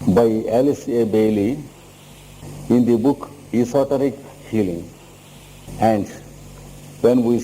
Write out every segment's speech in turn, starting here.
by Alice A. Bailey in the book Esoteric Healing. And when we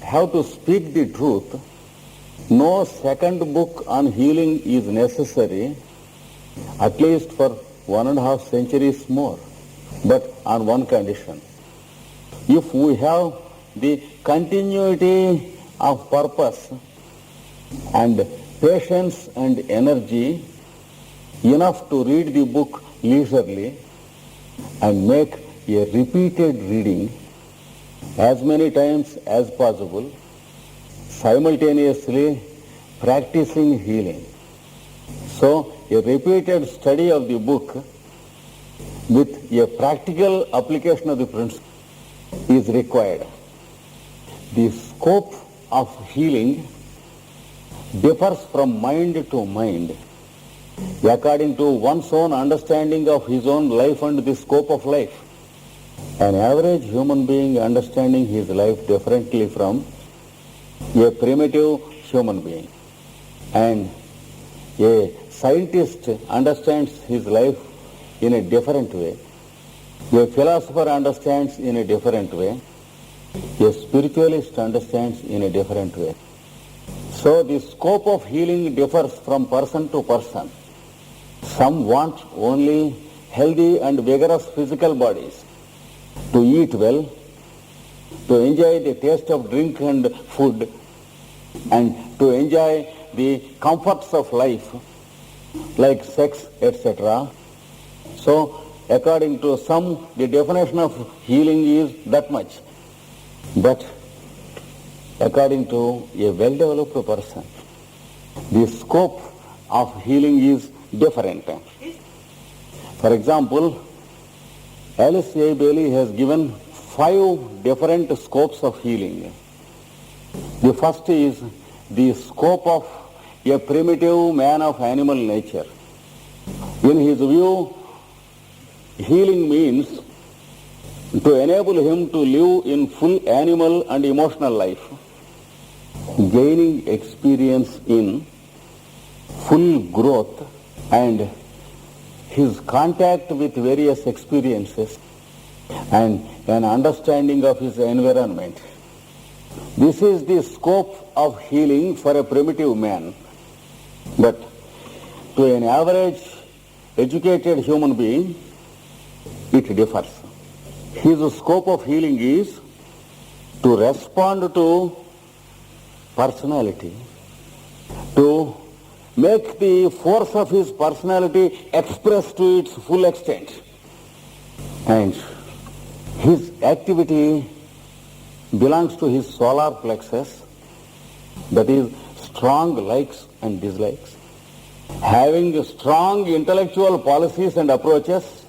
have to speak the truth, no second book on healing is necessary, at least for 1.5 centuries more, but on one condition. If we have the continuity of purpose and patience and energy enough to read the book leisurely and make a repeated reading as many times as possible, simultaneously practicing healing. So a repeated study of the book with a practical application of the principle is required. The scope of healing differs from mind to mind according to one's own understanding of his own life and the scope of life. An average human being understanding his life differently from a primitive human being, and a scientist understands his life in a different way, a philosopher understands in a different way, a spiritualist understands in a different way. So the scope of healing differs from person to person. Some want only healthy and vigorous physical bodies, to eat well, to enjoy the taste of drink and food, and to enjoy the comforts of life, like sex, etc. So, according to some, the definition of healing is that much. But according to a well-developed person, the scope of healing is different. For example, Alice A. Bailey has given 5 different scopes of healing. The first is the scope of a primitive man of animal nature. In his view, healing means to enable him to live in full animal and emotional life, gaining experience in full growth and his contact with various experiences and an understanding of his environment. This is the scope of healing for a primitive man. But to an average educated human being, it differs. His scope of healing is to respond to personality, to make the force of his personality express to its full extent. And his activity belongs to his solar plexus, that is strong likes and dislikes, having strong intellectual policies and approaches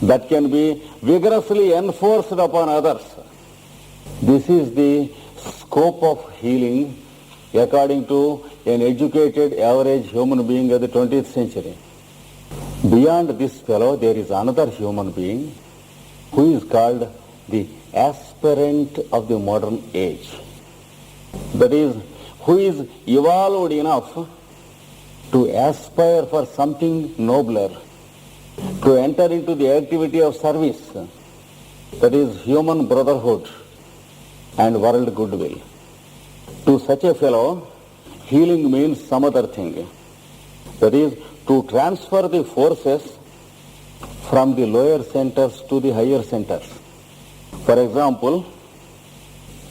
that can be vigorously enforced upon others. This is the scope of healing according to an educated average human being of the 20th century. Beyond this fellow, there is another human being who is called the aspirant of the modern age. That is, who is evolved enough to aspire for something nobler, to enter into the activity of service, that is human brotherhood and world goodwill. To such a fellow, healing means some other thing. That is, to transfer the forces from the lower centers to the higher centers. For example,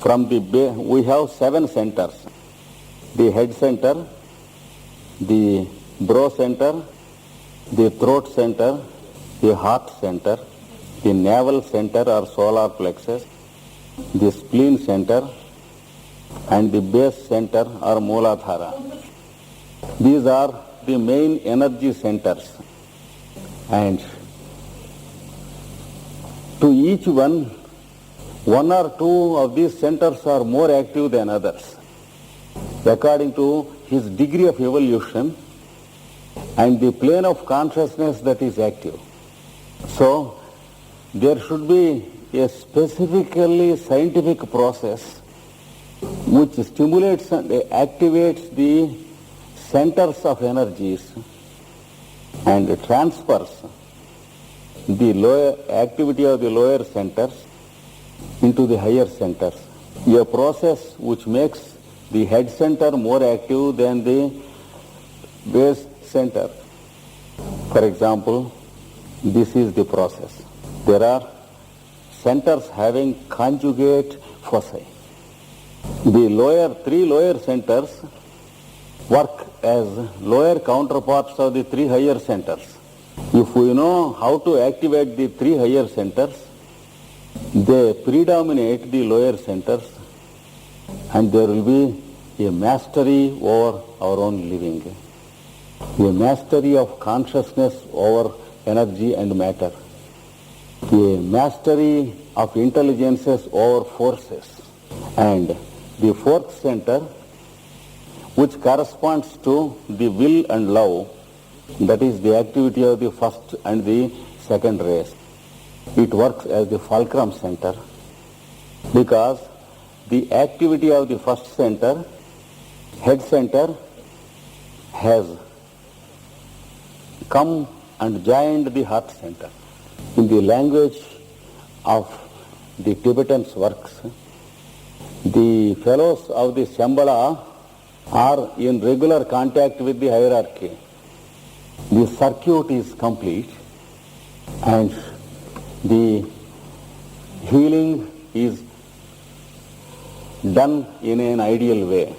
we have 7 centers. The head center, the brow center, the throat center, the heart center, the navel center or solar plexus, the spleen center, and the base center or Mooladhara. These are the main energy centers. And to each one or two of these centers are more active than others, according to his degree of evolution and the plane of consciousness that is active. So, there should be a specifically scientific process which stimulates and activates the centers of energies and transfers the lower activity of the lower centers into the higher centers. A process which makes the head center more active than the base center. For example, this is the process. There are centers having conjugate foci. The three lower centers work as lower counterparts of the three higher centers. If we know how to activate the three higher centers, they predominate the lower centers, and there will be a mastery over our own living, a mastery of consciousness over energy and matter, a mastery of intelligences over forces, and the fourth center, which corresponds to the will and love, that is the activity of the first and the second rays. It works as the fulcrum center because the activity of the first center, head center, has come and joined the heart center. In the language of the Tibetan's works, the fellows of the Shambhala are in regular contact with the hierarchy. The circuit is complete and the healing is done in an ideal way.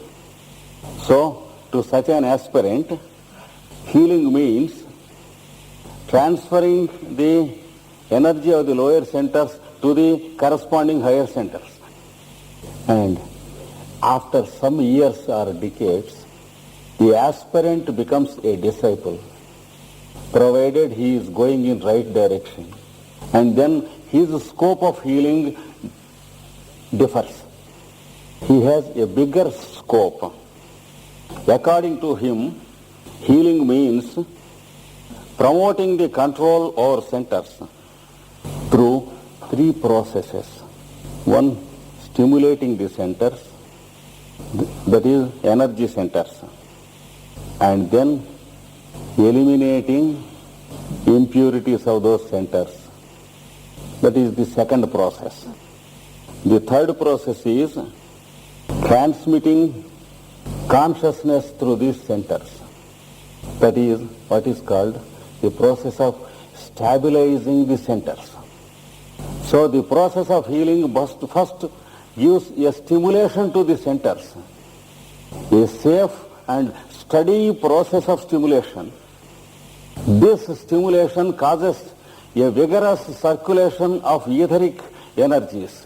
So, to such an aspirant, healing means transferring the energy of the lower centers to the corresponding higher centers. And after some years or decades, the aspirant becomes a disciple, provided he is going in right direction. And then his scope of healing differs. He has a bigger scope. According to him, healing means promoting the control over centers through three processes. One, stimulating the centers, that is energy centers, and then eliminating impurities of those centers. That is the second process. The third process is transmitting consciousness through these centers. That is what is called the process of stabilizing the centers. So the process of healing must first gives a stimulation to the centers, a safe and steady process of stimulation. This stimulation causes a vigorous circulation of etheric energies.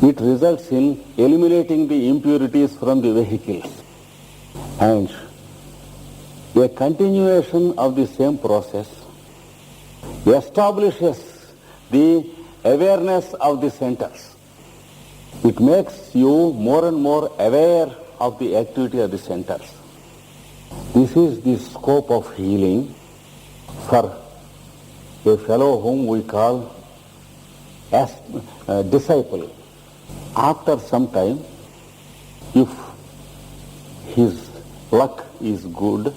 It results in eliminating the impurities from the vehicles. And a continuation of the same process establishes the awareness of the centers. It makes you more and more aware of the activity of the centers. This is the scope of healing for a fellow whom we call as a disciple. After some time, if his luck is good,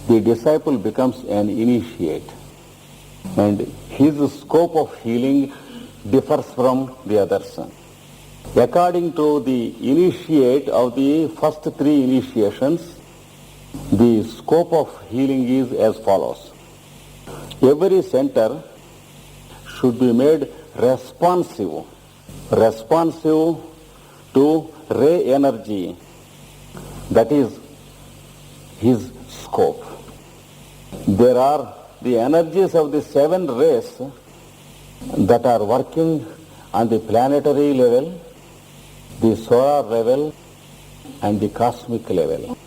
the disciple becomes an initiate, and his scope of healing differs from the others. According to the initiate of the first three initiations, the scope of healing is as follows. Every center should be made responsive to ray energy. That is his scope. There are the energies of the 7 rays that are working on the planetary level, the solar level, and the cosmic level.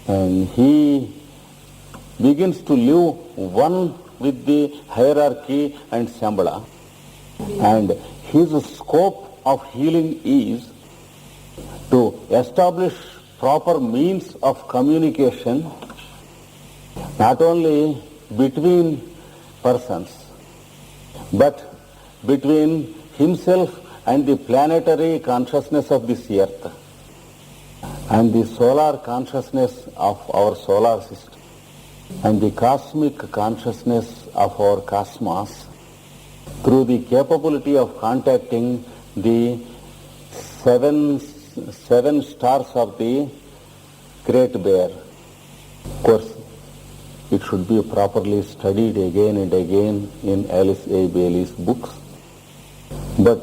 And he begins to live one with the hierarchy and Shambhala. And his scope of healing is to establish proper means of communication, not only between persons, but between himself and the planetary consciousness of this earth and the solar consciousness of our solar system. and the cosmic consciousness of our cosmos through the capability of contacting the seven stars of the Great Bear. Of course, it should be properly studied again and again in Alice A. Bailey's books. But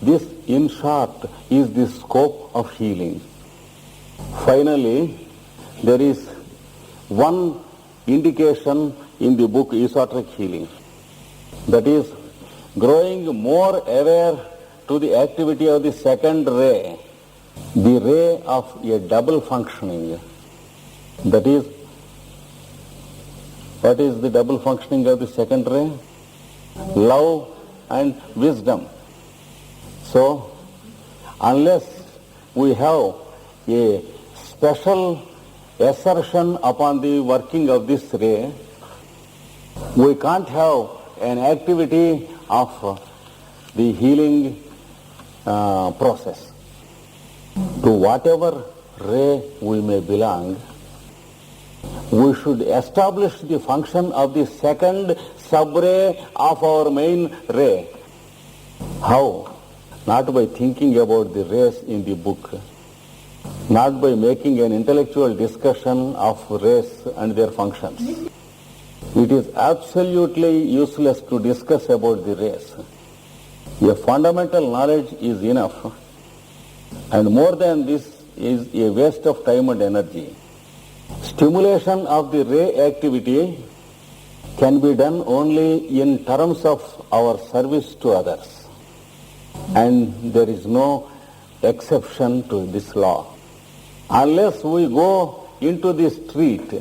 this, in short, is the scope of healing. Finally, there is one indication in the book Esoteric Healing. That is, growing more aware to the activity of the second ray, the ray of a double functioning. That is, what is the double functioning of the second ray? Love and wisdom. So, unless we have a special assertion upon the working of this ray, we can't have an activity of the healing process. To whatever ray we may belong, we should establish the function of the second sub-ray of our main ray. How? Not by thinking about the rays in the book, not by making an intellectual discussion of rays and their functions. It is absolutely useless to discuss about the rays. A fundamental knowledge is enough, and more than this is a waste of time and energy. Stimulation of the ray activity can be done only in terms of our service to others. And there is no exception to this law. Unless we go into the street,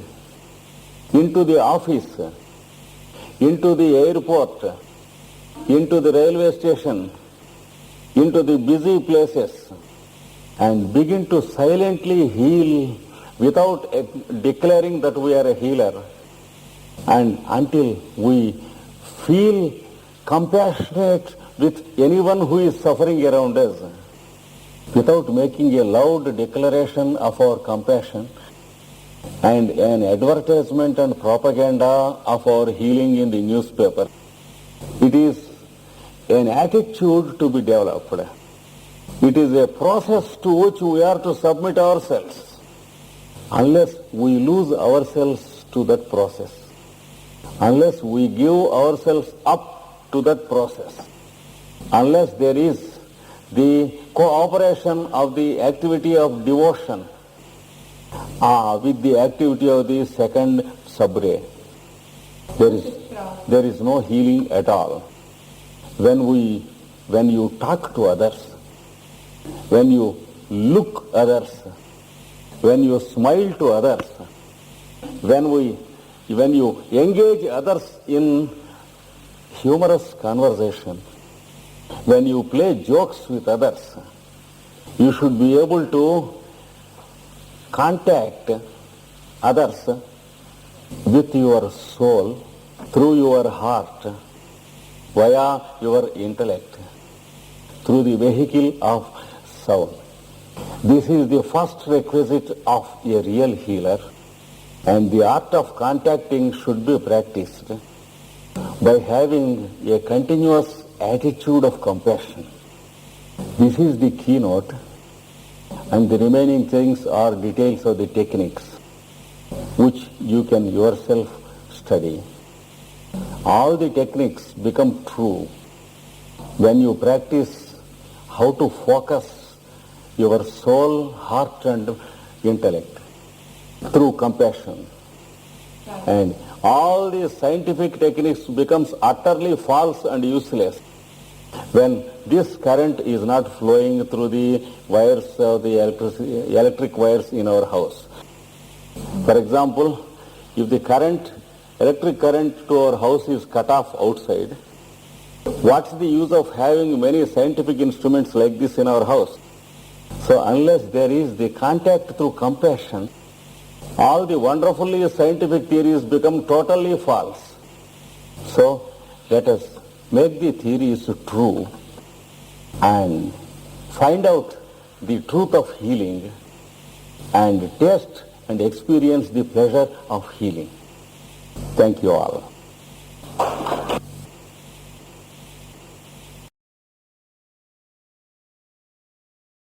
into the office, into the airport, into the railway station, into the busy places, and begin to silently heal without declaring that we are a healer, and until we feel compassionate with anyone who is suffering around us, without making a loud declaration of our compassion and an advertisement and propaganda of our healing in the newspaper. It is an attitude to be developed. It is a process to which we are to submit ourselves. Unless we lose ourselves to that process, unless we give ourselves up to that process, unless there is the cooperation of the activity of devotion with the activity of the second sub-ray, there is no healing at all. When you talk to others, when you look others, when you smile to others, when you engage others in humorous conversation, when you play jokes with others, you should be able to contact others with your soul, through your heart, via your intellect, through the vehicle of sound. This is the first requisite of a real healer, and the art of contacting should be practiced by having a continuous attitude of compassion. This is the keynote, and the remaining things are details of the techniques which you can yourself study. All the techniques become true when you practice how to focus your soul, heart and intellect through compassion. And all these scientific techniques becomes utterly false and useless when this current is not flowing through the wires of the electric wires in our house. For example, if the electric current to our house is cut off outside, what's the use of having many scientific instruments like this in our house? So unless there is the contact through compassion, all the wonderfully scientific theories become totally false. So let us make the theories true and find out the truth of healing and taste and experience the pleasure of healing. Thank you all.